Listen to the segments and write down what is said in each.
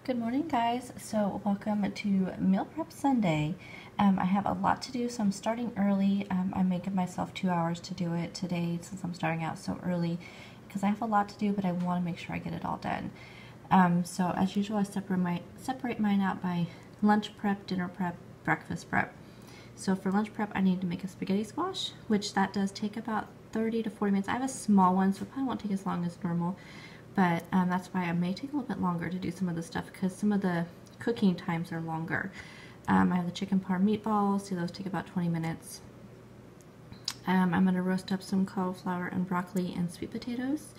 Good morning, guys. So welcome to Meal Prep Sunday. I have a lot to do, so I'm starting early. I may give myself 2 hours to do it today since I'm starting out so early because I have a lot to do, but I want to make sure I get it all done. So as usual, I separate mine out by lunch prep, dinner prep, breakfast prep. So for lunch prep, I need to make a spaghetti squash, which that does take about 30 to 40 minutes. I have a small one, so it probably won't take as long as normal. But that's why I may take a little bit longer to do some of the stuff because some of the cooking times are longer. I have the chicken parm meatballs, so those take about 20 minutes. I'm going to roast up some cauliflower and broccoli and sweet potatoes.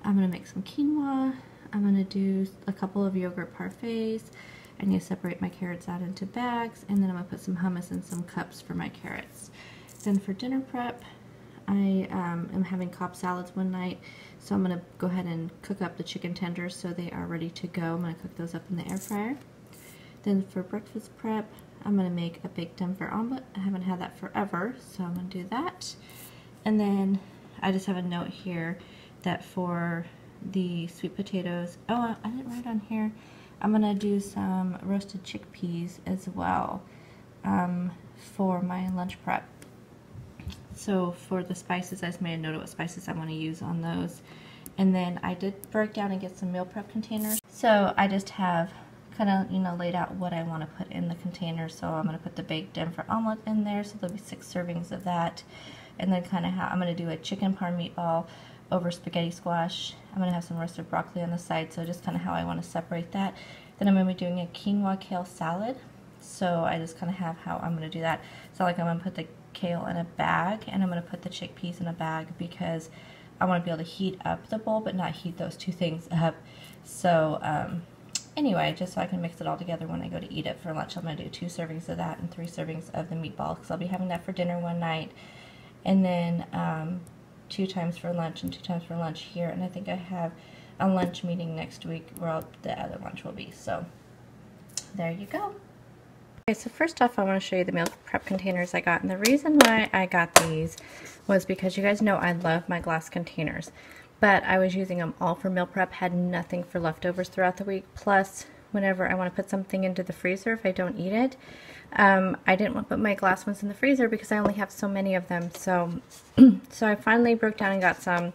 I'm going to make some quinoa. I'm going to do a couple of yogurt parfaits. I need to separate my carrots out into bags, and then I'm going to put some hummus in some cups for my carrots. Then for dinner prep, I am having Cobb salads one night, so I'm going to go ahead and cook up the chicken tenders so they are ready to go. I'm going to cook those up in the air fryer. Then for breakfast prep, I'm going to make a baked Denver omelet. I haven't had that forever, so I'm going to do that. And then I just have a note here that for the sweet potatoes, oh, I didn't write on here, I'm going to do some roasted chickpeas as well for my lunch prep. So for the spices, I just made a note of what spices I want to use on those. And then I did break down and get some meal prep containers. So I just have kind of, laid out what I want to put in the container. So I'm going to put the baked Denver omelet in there. So there'll be 6 servings of that. And then kind of how I'm going to do a chicken parm meatball over spaghetti squash. I'm going to have some roasted broccoli on the side. So just kind of how I want to separate that. Then I'm going to be doing a quinoa kale salad. So I just kind of have how I'm going to do that. So like I'm going to put the kale in a bag, and I'm going to put the chickpeas in a bag because I want to be able to heat up the bowl but not heat those two things up. So anyway, just so I can mix it all together when I go to eat it for lunch, I'm going to do 2 servings of that and 3 servings of the meatball because I'll be having that for dinner one night, and then 2 times for lunch and 2 times for lunch here. And I think I have a lunch meeting next week where the other lunch will be. So there you go. Okay, so first off, I want to show you the meal prep containers I got. And the reason why I got these was because you guys know I love my glass containers. But I was using them all for meal prep, had nothing for leftovers throughout the week. Plus, whenever I want to put something into the freezer, if I don't eat it, I didn't want to put my glass ones in the freezer because I only have so many of them. So, so I finally broke down and got some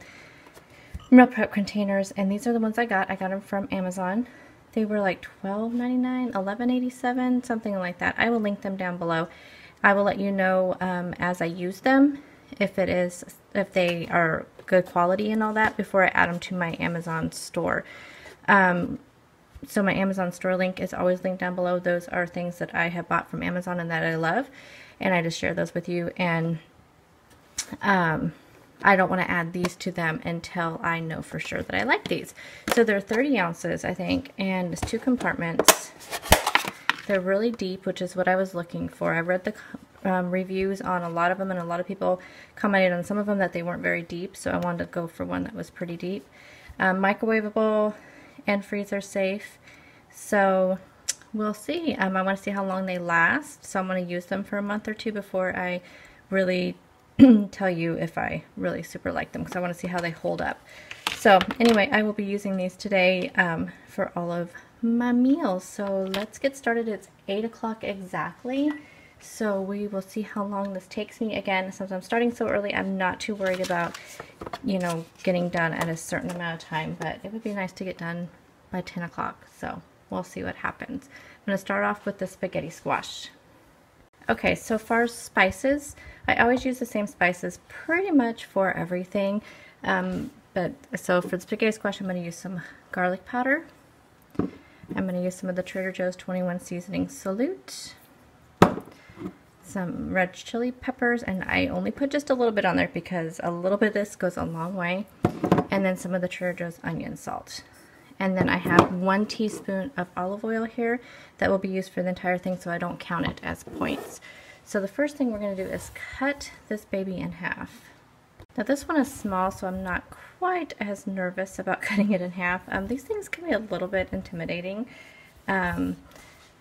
meal prep containers. And these are the ones I got. I got them from Amazon. They were like $12.99, $11.87, something like that. I will link them down below. I will let you know as I use them if they are good quality and all that before I add them to my Amazon store. So my Amazon store link is always linked down below. Those are things that I have bought from Amazon and that I love, and I just share those with you. And I don't want to add these to them until I know for sure that I like these. So they're 30 ounces, I think, and it's 2 compartments. They're really deep, which is what I was looking for. I read the reviews on a lot of them, and a lot of people commented on some of them that they weren't very deep, so I wanted to go for one that was pretty deep. Microwavable and freezer safe. So we'll see. I want to see how long they last, so I'm going to use them for a month or 2 before I really tell you if I really super like them, because I want to see how they hold up. So anyway, I will be using these today for all of my meals. So let's get started. It's 8 o'clock exactly, so we will see how long this takes me. Again, since I'm starting so early, I'm not too worried about getting done at a certain amount of time, but it would be nice to get done by 10 o'clock, so we'll see what happens. I'm going to start off with the spaghetti squash. Okay, so far as spices, I always use the same spices pretty much for everything. So for the spaghetti squash, I'm going to use some garlic powder. I'm going to use some of the Trader Joe's 21 Seasoning Salute, some red chili peppers, and I only put just a little bit on there because a little bit of this goes a long way, and then some of the Trader Joe's onion salt. And then I have 1 teaspoon of olive oil here that will be used for the entire thing, so I don't count it as points. So the first thing we're going to do is cut this baby in half. Now this one is small, so I'm not quite as nervous about cutting it in half. These things can be a little bit intimidating. I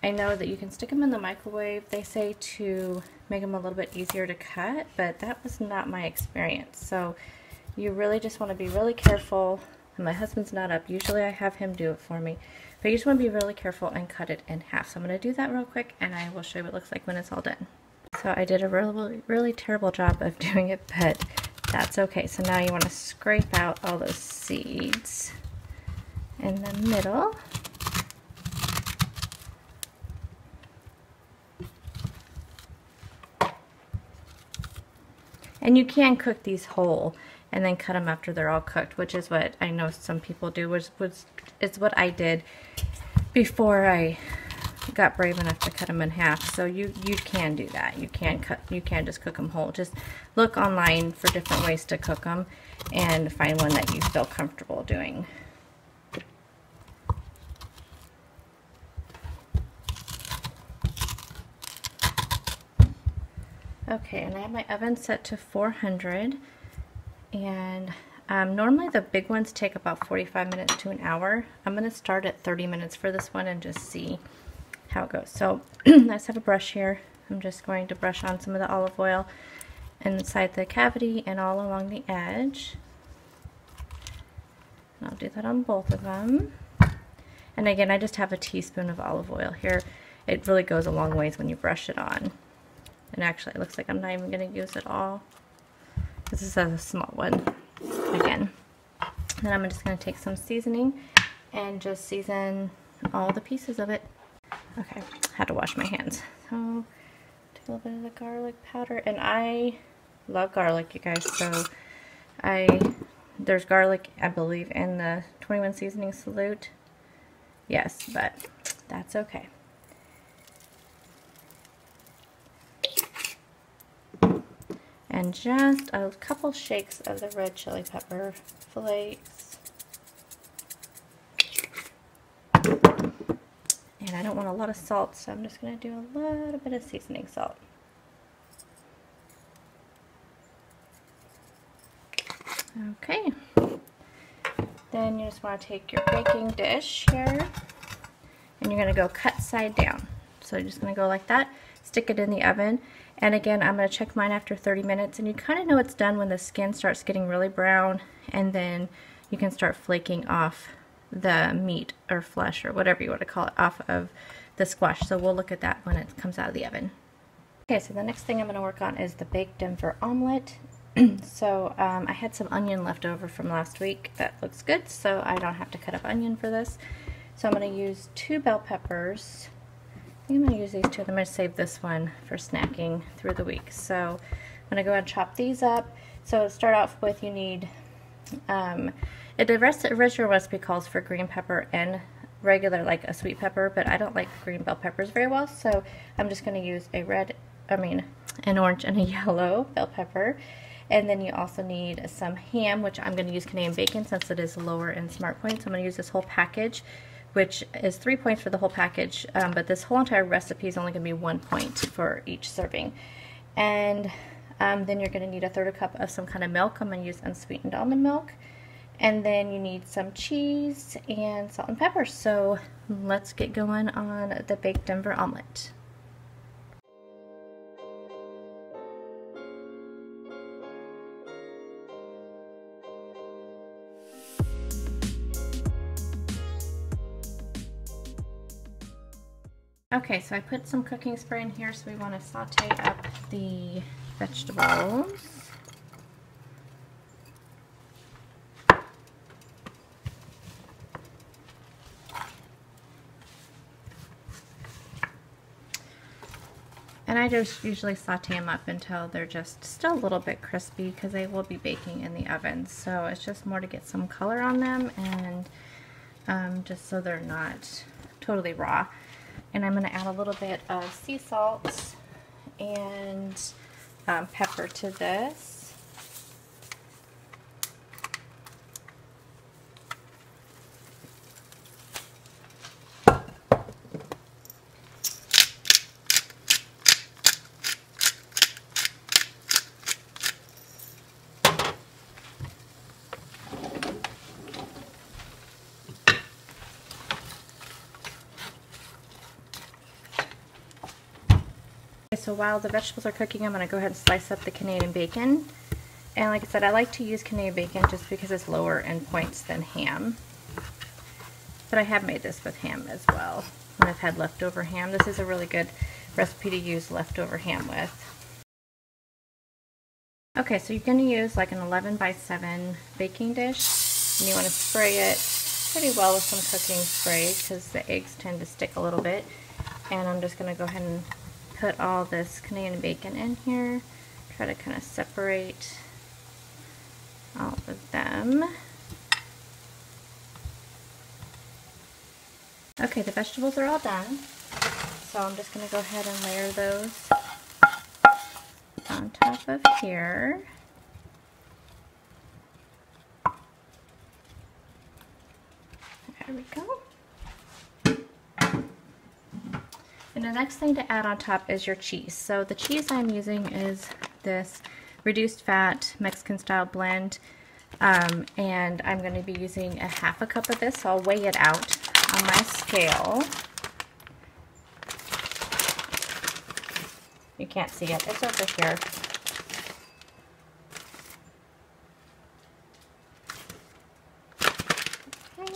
know that you can stick them in the microwave, they say, to make them a little bit easier to cut, but that was not my experience. So you really just want to be really careful. And my husband's not up. Usually I have him do it for me. But you just want to be really careful and cut it in half. So I'm going to do that real quick, and I will show you what it looks like when it's all done. So I did a really terrible job of doing it, but that's okay. So now you want to scrape out all those seeds in the middle. And you can cook these whole and then cut them after they're all cooked, which is what I know some people do, it's what I did before I got brave enough to cut them in half. So you can do that. You can just cook them whole. Just look online for different ways to cook them and find one that you feel comfortable doing. Okay, and I have my oven set to 400, and normally the big ones take about 45 minutes to an hour. I'm going to start at 30 minutes for this one and just see how it goes. So let's have a brush here. I'm just going to brush on some of the olive oil inside the cavity and all along the edge. And I'll do that on both of them. And again, I just have a teaspoon of olive oil here. It really goes a long ways when you brush it on. And actually, it looks like I'm not even going to use it all. This is a small one, again. Then I'm just going to take some seasoning and just season all the pieces of it. Okay, had to wash my hands. So, take a little bit of the garlic powder. And I love garlic, you guys. So, there's garlic, I believe, in the 21 Seasoning Salute. Yes, but that's okay. And just a couple shakes of the red chili pepper flakes. And I don't want a lot of salt, so I'm just going to do a little bit of seasoning salt. Okay. Then you just want to take your baking dish here, and you're going to go cut side down. So you're just going to go like that, stick it in the oven. And again, I'm going to check mine after 30 minutes, and you kind of know it's done when the skin starts getting really brown, and then you can start flaking off the meat or flesh or whatever you want to call it off of the squash. So we'll look at that when it comes out of the oven. Okay, so the next thing I'm going to work on is the baked Denver omelet. So I had some onion left over from last week. That looks good, so I don't have to cut up onion for this. So I'm going to use 2 bell peppers. I think I'm going to use these 2, and I'm going to save this one for snacking through the week. So I'm going to go ahead and chop these up. So to start off with, you need, the original recipe calls for green pepper and regular, like a sweet pepper, but I don't like green bell peppers very well, so I'm just going to use an orange and a yellow bell pepper. And then you also need some ham, which I'm going to use Canadian bacon since it is lower in Smart Points. I'm going to use this whole package, which is 3 points for the whole package, but this whole entire recipe is only going to be 1 point for each serving. And then you're going to need a 1/3 cup of some kind of milk. I'm going to use unsweetened almond milk. And then you need some cheese and salt and pepper. So let's get going on the baked Denver omelet. Okay, so I put some cooking spray in here, so we want to saute up the vegetables. And I just usually saute them up until they're just still a little bit crispy, because they will be baking in the oven. So it's just more to get some color on them, and just so they're not totally raw. And I'm going to add a little bit of sea salt and pepper to this. So while the vegetables are cooking, I'm going to go ahead and slice up the Canadian bacon. And like I said, I like to use Canadian bacon just because it's lower in points than ham. but I have made this with ham as well when I've had leftover ham. This is a really good recipe to use leftover ham with. Okay, so you're going to use like an 11 by 7 baking dish, and you want to spray it pretty well with some cooking spray because the eggs tend to stick a little bit. And I'm just going to go ahead and put all this Canadian bacon in here. Try to kind of separate all of them. Okay, the vegetables are all done. So I'm just going to go ahead and layer those on top of here. There we go. And the next thing to add on top is your cheese. So the cheese I'm using is this reduced fat Mexican style blend, and I'm going to be using a half a cup of this. So I'll weigh it out on my scale. You can't see it, it's over here. Okay.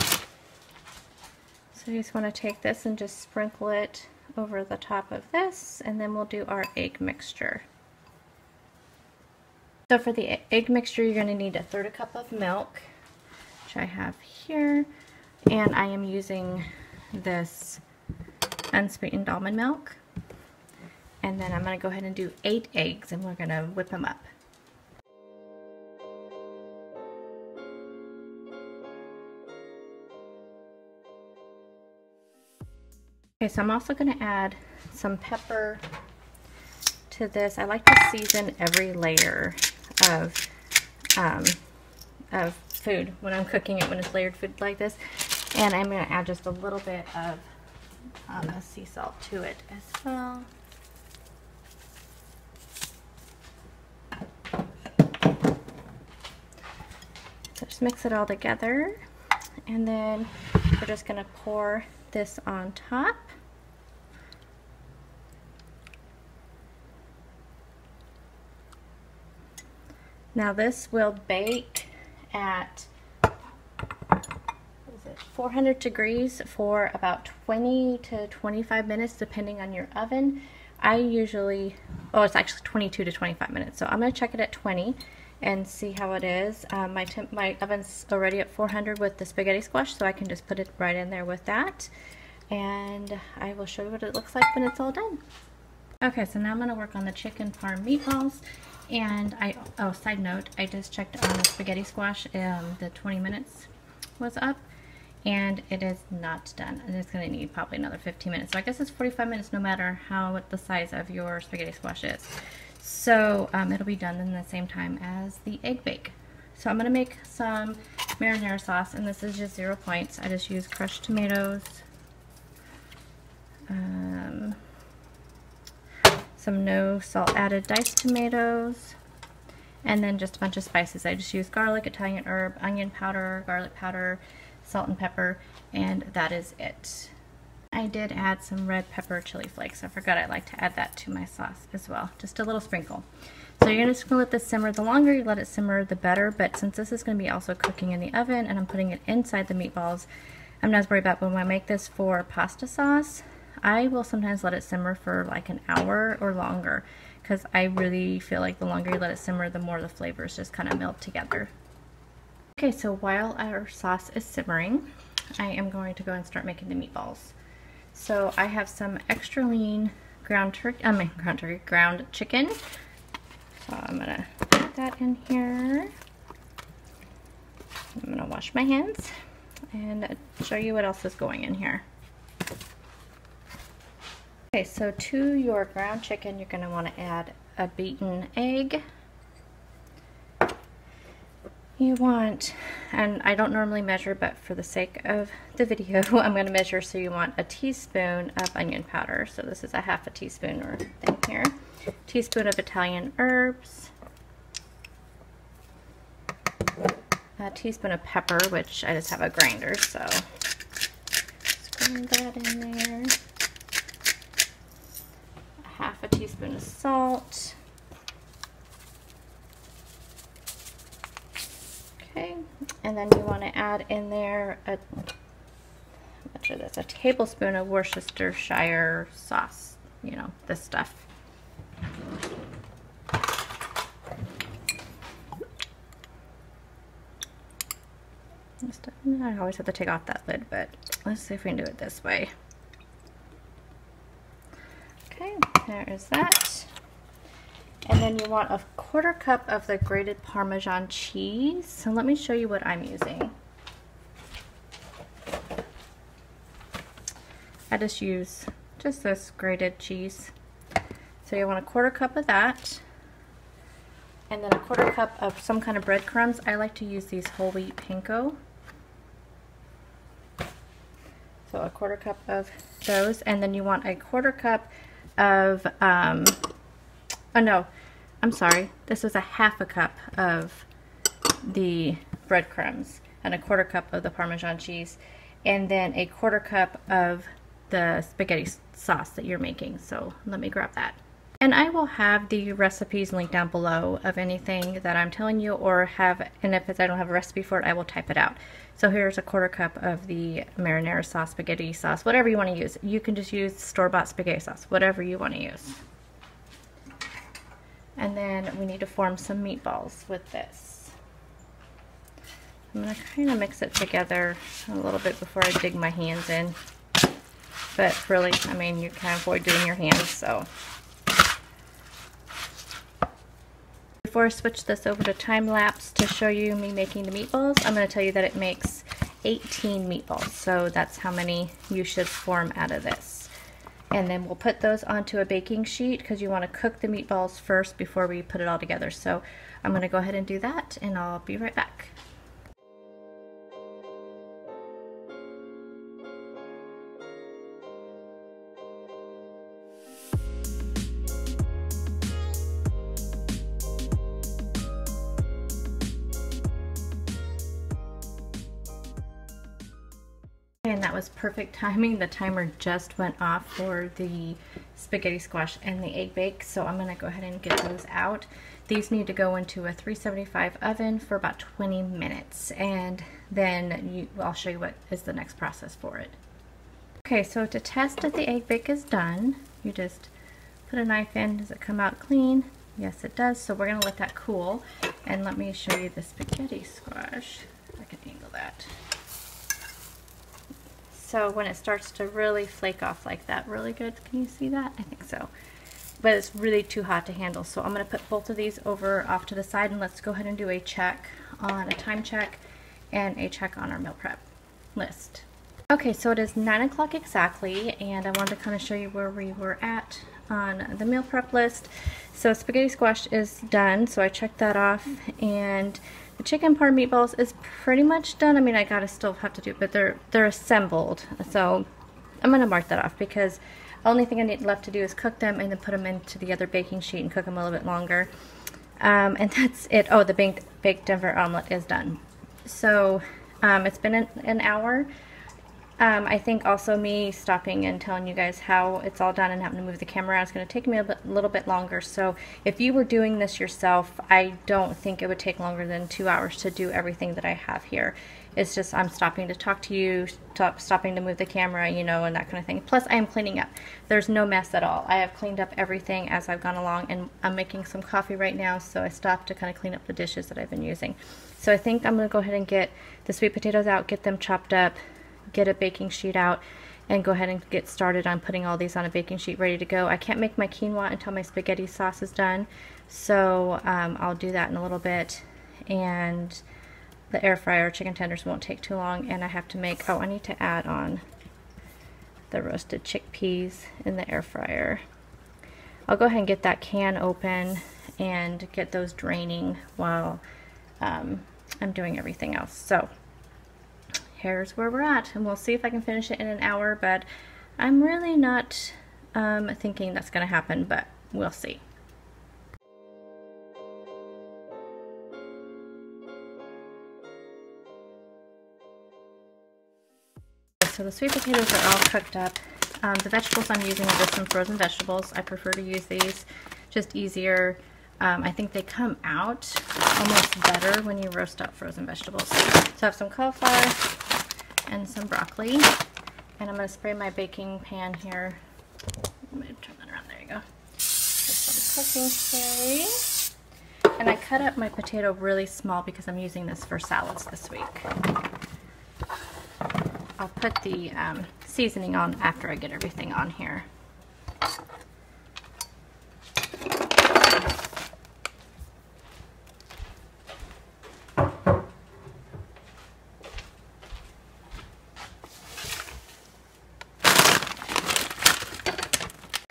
So you just want to take this and just sprinkle it over the top of this, and then we'll do our egg mixture. So for the egg mixture, you're going to need 1/3 cup of milk, which I have here, and I am using this unsweetened almond milk. And then I'm going to go ahead and do 8 eggs, and we're going to whip them up. Okay, so I'm also going to add some pepper to this. I like to season every layer of food when I'm cooking it, when it's layered food like this. And I'm going to add just a little bit of sea salt to it as well. So just mix it all together, and then we're just going to pour this on top. Now this will bake at 400 degrees for about 20 to 25 minutes depending on your oven. I usually, it's actually 22 to 25 minutes, so I'm going to check it at 20 and see how it is. My oven's already at 400 with the spaghetti squash, so I can just put it right in there with that, and I will show you what it looks like when it's all done. Okay, so now I'm going to work on the chicken parm meatballs. And side note, I just checked on the spaghetti squash, the 20 minutes was up, and it is not done. And it's going to need probably another 15 minutes. So I guess it's 45 minutes no matter what the size of your spaghetti squash is. So it'll be done in the same time as the egg bake. So I'm going to make some marinara sauce, and this is just 0 points. I just use crushed tomatoes, some no salt added diced tomatoes, and then just a bunch of spices. I just use garlic, Italian herb, onion powder, garlic powder, salt and pepper, and that is it. I did add some red pepper chili flakes. I forgot I like to add that to my sauce as well, just a little sprinkle. So you're just going to let this simmer. The longer you let it simmer, the better, but since this is going to be also cooking in the oven and I'm putting it inside the meatballs, I'm not as worried about when I make this for pasta sauce. I will sometimes let it simmer for like an hour or longer because I really feel like the longer you let it simmer, the more the flavors just kind of melt together. Okay, so while our sauce is simmering, I am going to go and start making the meatballs. So I have some extra lean ground chicken. So I'm gonna put that in here. I'm gonna wash my hands and show you what else is going in here. Okay, so to your ground chicken, you're going to want to add a beaten egg. You want, and I don't normally measure, but for the sake of the video, I'm going to measure. So you want a teaspoon of onion powder. So this is a half a teaspoon or thing here. Teaspoon of Italian herbs. A teaspoon of pepper, which I just have a grinder, so just grind that in there. Half a teaspoon of salt. Okay, and then you want to add in there picture this, a tablespoon of Worcestershire sauce, you know, this stuff. I always have to take off that lid, but let's see if we can do it this way. Okay, there is that. And then you want a 1/4 cup of the grated Parmesan cheese. So let me show you what I'm using. I just use this grated cheese. So you want a 1/4 cup of that. And then a 1/4 cup of some kind of breadcrumbs. I like to use these whole wheat panko. So a 1/4 cup of those. And then you want a 1/4 cup of, oh no, I'm sorry. This is a 1/2 cup of the breadcrumbs and a 1/4 cup of the Parmesan cheese. And then a 1/4 cup of the spaghetti sauce that you're making. So let me grab that. And I will have the recipes linked down below of anything that I'm telling you, or and if I don't have a recipe for it, I will type it out. So here's a 1/4 cup of the marinara sauce, spaghetti sauce, whatever you want to use. You can just use store-bought spaghetti sauce, whatever you want to use. And then we need to form some meatballs with this. I'm going to kind of mix it together a little bit before I dig my hands in. But really, I mean, you can't avoid doing your hands, so. Before I switch this over to time lapse to show you me making the meatballs, I'm going to tell you that it makes 18 meatballs. So that's how many you should form out of this. And then we'll put those onto a baking sheet because you want to cook the meatballs first before we put it all together. So I'm going to go ahead and do that, and I'll be right back. And that was perfect timing. The timer just went off for the spaghetti squash and the egg bake, so I'm going to go ahead and get those out. These need to go into a 375 oven for about 20 minutes, and then I'll show you what is the next process for it. Okay, so to test that the egg bake is done, you just put a knife in. Does it come out clean? Yes, it does. So we're going to let that cool, and let me show you the spaghetti squash. If I can angle that. So when it starts to really flake off like that, really good. Can you see that? I think so. But it's really too hot to handle. So I'm going to put both of these off to the side, and let's go ahead and do a time check and a check on our meal prep list. Okay, so it is 9 o'clock exactly, and I wanted to kind of show you where we were at on the meal prep list. So spaghetti squash is done, so I checked that off, and the chicken parm meatballs is pretty much done. I mean, I gotta still have to do it, but they're assembled. So I'm gonna mark that off because the only thing I need left to do is cook them and then put them into the other baking sheet and cook them a little bit longer. And that's it. Oh, the baked Denver omelet is done. So it's been an hour. I think also me stopping and telling you guys how it's all done and having to move the camera around is going to take me a little bit longer. So if you were doing this yourself, I don't think it would take longer than 2 hours to do everything that I have here. It's just I'm stopping to talk to you, stopping to move the camera, you know, and that kind of thing. Plus I am cleaning up. There's no mess at all. I have cleaned up everything as I've gone along, and I'm making some coffee right now, so I stopped to kind of clean up the dishes that I've been using. So I think I'm going to go ahead and get the sweet potatoes out, get them chopped up, get a baking sheet out, and go ahead and get started on putting all these on a baking sheet ready to go. I can't make my quinoa until my spaghetti sauce is done, so I'll do that in a little bit. And the air fryer chicken tenders won't take too long, and I have to make, I need to add on the roasted chickpeas in the air fryer. I'll go ahead and get that can open and get those draining while I'm doing everything else. So here's where we're at, and we'll see if I can finish it in an hour, but I'm really not thinking that's going to happen, but we'll see. So the sweet potatoes are all cooked up. The vegetables I'm using are just some frozen vegetables. I prefer to use these, just easier. I think they come out almost better when you roast up frozen vegetables. So I have some cauliflower and some broccoli, And I'm going to spray my baking pan here. Let me turn that around. There you go. With some cooking spray. And I cut up my potato really small because I'm using this for salads this week. I'll put the seasoning on after I get everything on here.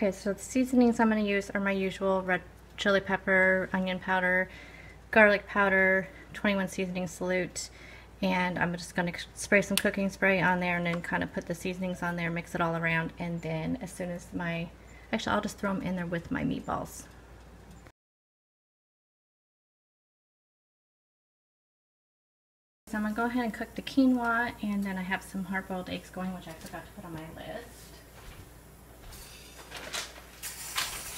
Okay, so the seasonings I'm going to use are my usual: red chili pepper, onion powder, garlic powder, 21 seasoning salute, and I'm just going to spray some cooking spray on there and then kind of put the seasonings on there, mix it all around, and then as soon as actually I'll just throw them in there with my meatballs. So I'm going to go ahead and cook the quinoa, and then I have some hard-boiled eggs going, which I forgot to put on my list.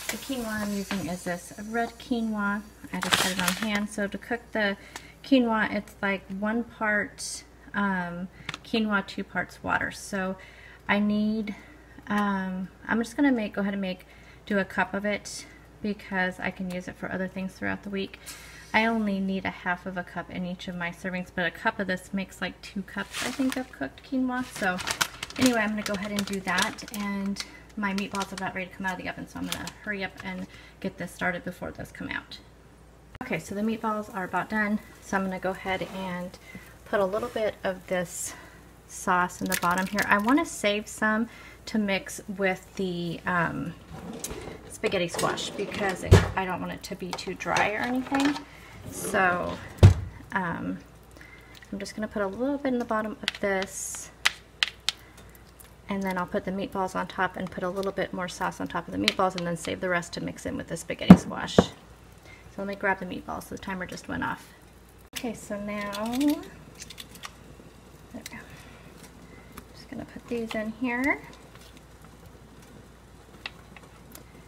The quinoa I'm using is this red quinoa. I just put it on hand. So to cook the quinoa, it's like 1 part quinoa, 2 parts water. So I need, I'm just going to go ahead and do a cup of it because I can use it for other things throughout the week. I only need 1/2 of a cup in each of my servings, but a cup of this makes like 2 cups, I think, of cooked quinoa. So anyway, I'm going to go ahead and do that, and my meatballs are about ready to come out of the oven, so I'm going to hurry up and get this started before those come out. Okay, so the meatballs are about done, so I'm going to go ahead and put a little bit of this sauce in the bottom here. I want to save some to mix with the spaghetti squash because I don't want it to be too dry or anything. So I'm just going to put a little bit in the bottom of this, and then I'll put the meatballs on top and put a little bit more sauce on top of the meatballs, and then save the rest to mix in with the spaghetti squash. So let me grab the meatballs. The timer just went off. Okay, so now, there we go. Just gonna put these in here.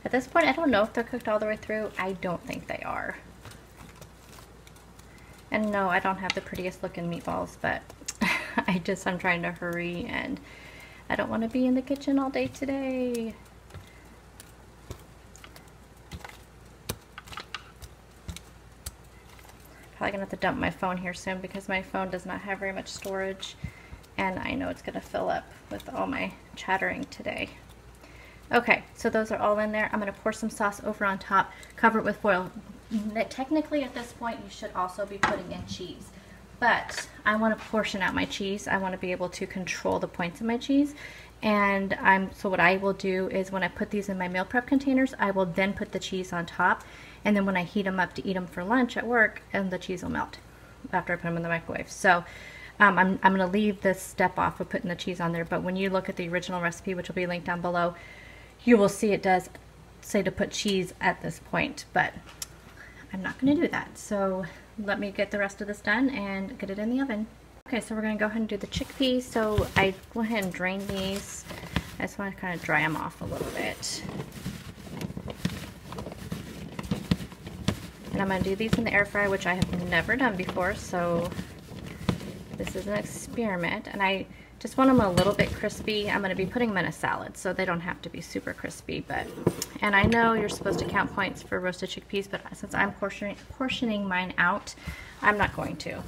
At this point, I don't know if they're cooked all the way through. I don't think they are. And no, I don't have the prettiest looking meatballs, but I'm trying to hurry, and I don't want to be in the kitchen all day today. Probably gonna have to dump my phone here soon because my phone does not have very much storage, and I know it's gonna fill up with all my chattering today. Okay, so those are all in there. I'm gonna pour some sauce over on top, cover it with foil. Technically at this point you should also be putting in cheese, but I want to portion out my cheese. I want to be able to control the points of my cheese, and so what I will do is when I put these in my meal prep containers, I will then put the cheese on top, and then when I heat them up to eat them for lunch at work, and the cheese will melt after I put them in the microwave. So I'm going to leave this step off of putting the cheese on there, but when you look at the original recipe, which will be linked down below, you will see it does say to put cheese at this point, but I'm not going to do that. So let me get the rest of this done and get it in the oven. Okay, so we're going to go ahead and do the chickpeas. So I go ahead and drain these. I just want to kind of dry them off a little bit. And I'm going to do these in the air fryer, which I have never done before, so this is an experiment. And I just want them a little bit crispy. I'm going to be putting them in a salad, so they don't have to be super crispy. And I know you're supposed to count points for roasted chickpeas, but since I'm portioning mine out, I'm not going to.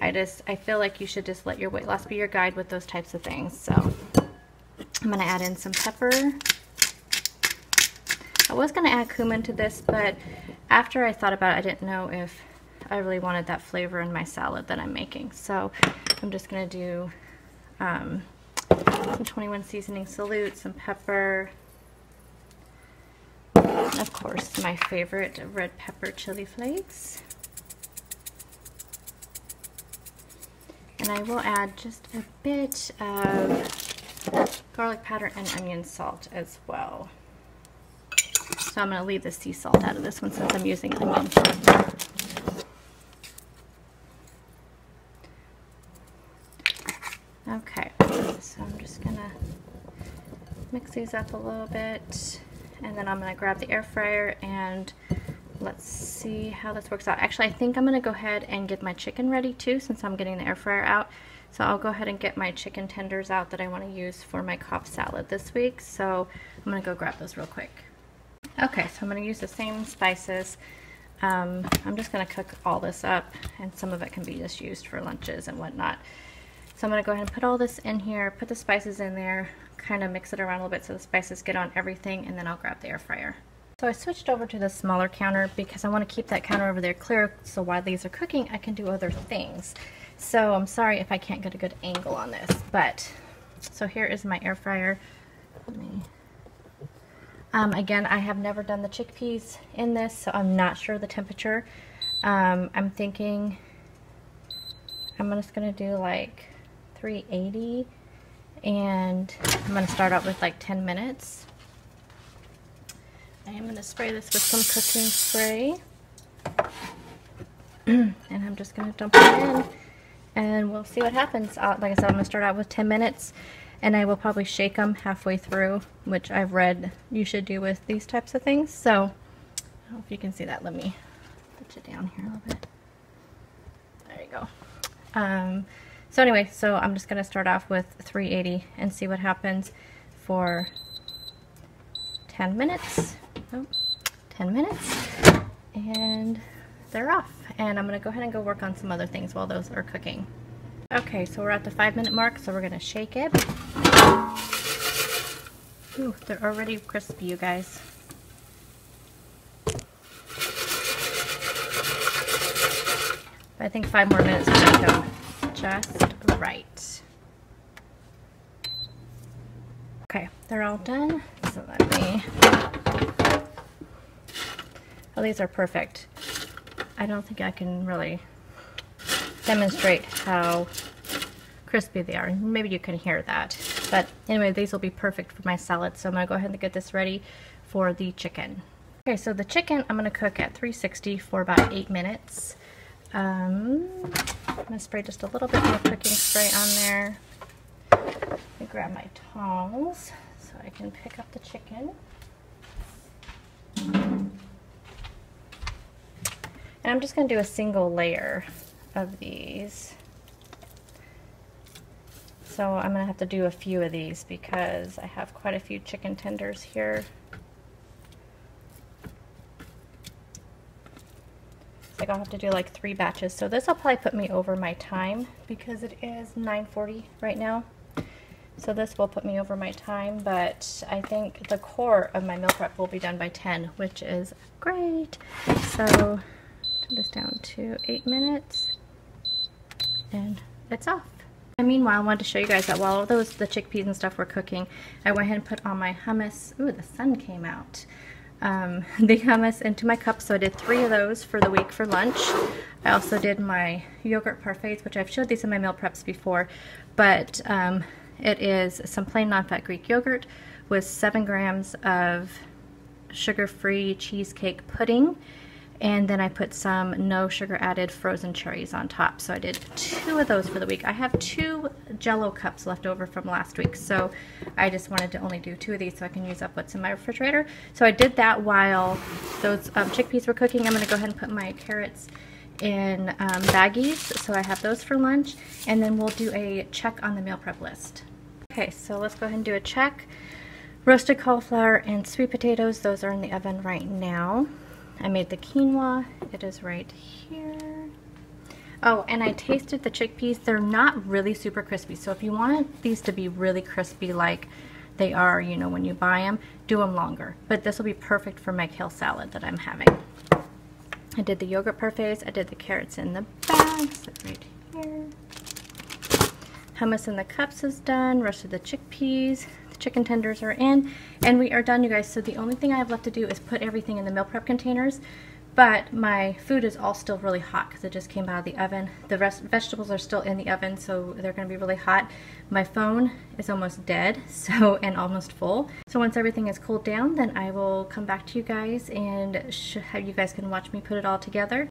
I feel like you should just let your weight loss be your guide with those types of things. So I'm going to add in some pepper. I was going to add cumin to this, but after I thought about it, I didn't know if I really wanted that flavor in my salad that I'm making. So I'm just going to do some 21 seasoning salute, some pepper, and of course my favorite red pepper chili flakes. And I will add just a bit of garlic powder and onion salt as well. So I'm going to leave the sea salt out of this one since I'm using onion. Okay, so I'm just going to mix these up a little bit, and then I'm going to grab the air fryer and let's see how this works out. Actually, I think I'm going to go ahead and get my chicken ready too, since I'm getting the air fryer out. So I'll go ahead and get my chicken tenders out that I want to use for my Cobb salad this week. So I'm going to go grab those real quick. Okay, so I'm going to use the same spices. I'm just going to cook all this up, and some of it can be just used for lunches and whatnot. So I'm going to go ahead and put all this in here, put the spices in there, kind of mix it around a little bit so the spices get on everything, and then I'll grab the air fryer. So I switched over to the smaller counter because I want to keep that counter over there clear so while these are cooking I can do other things. So I'm sorry if I can't get a good angle on this, but so here is my air fryer. Let me again, I have never done the chickpeas in this, so I'm not sure the temperature. I'm thinking I'm just going to do like 380, and I'm going to start out with like 10 minutes. I am going to spray this with some cooking spray, and I'm just going to dump it in, and we'll see what happens. Like I said, I'm going to start out with 10 minutes. And I will probably shake them halfway through, which I've read you should do with these types of things. So, I don't know if you can see that. Let me put it down here a little bit. There you go. So anyway, so I'm just going to start off with 380 and see what happens for 10 minutes. Oh, 10 minutes. And they're off. And I'm going to go ahead and go work on some other things while those are cooking. Okay, so we're at the 5-minute mark, so we're going to shake it. Ooh, they're already crispy, you guys. I think 5 more minutes will make them just right. Okay, they're all done. So let me... Oh, these are perfect. I don't think I can really demonstrate how crispy they are. Maybe you can hear that. But anyway, these will be perfect for my salad. So I'm going to go ahead and get this ready for the chicken. Okay, so the chicken I'm going to cook at 360 for about 8 minutes. I'm going to spray just a little bit more cooking spray on there. Let me grab my tongs so I can pick up the chicken. And I'm just going to do a single layer of these. So I'm going to have to do a few of these because I have quite a few chicken tenders here. It's like I'll have to do like 3 batches. So this will probably put me over my time because it is 9:40 right now. So this will put me over my time, but I think the core of my meal prep will be done by 10, which is great. So turn this down to 8 minutes. And it's off. And meanwhile, I wanted to show you guys that while the chickpeas and stuff were cooking, I went ahead and put on my hummus. Ooh, the sun came out. The hummus into my cup, so I did 3 of those for the week for lunch. I also did my yogurt parfaits, which I've showed these in my meal preps before, but it is some plain non-fat Greek yogurt with 7 grams of sugar-free cheesecake pudding. And then I put some no sugar added frozen cherries on top. So I did 2 of those for the week. I have 2 Jell-O cups left over from last week. So I just wanted to only do 2 of these so I can use up what's in my refrigerator. So I did that while those chickpeas were cooking. I'm going to go ahead and put my carrots in baggies. So I have those for lunch. And then we'll do a check on the meal prep list. Okay, so let's go ahead and do a check. Roasted cauliflower and sweet potatoes. Those are in the oven right now. I made the quinoa. It is right here. Oh, and I tasted the chickpeas. They're not really super crispy. So if you want these to be really crispy like they are, you know, when you buy them, do them longer. But this will be perfect for my kale salad that I'm having. I did the yogurt parfaits. I did the carrots in the bag. So right here. Hummus in the cups is done. Roasted the chickpeas. Chicken tenders are in, and we are done, you guys. So the only thing I have left to do is put everything in the meal prep containers, but my food is all still really hot because it just came out of the oven. The vegetables are still in the oven, so they're going to be really hot. My phone is almost dead, so, and almost full. So once everything is cooled down, then I will come back to you guys and you guys can watch me put it all together.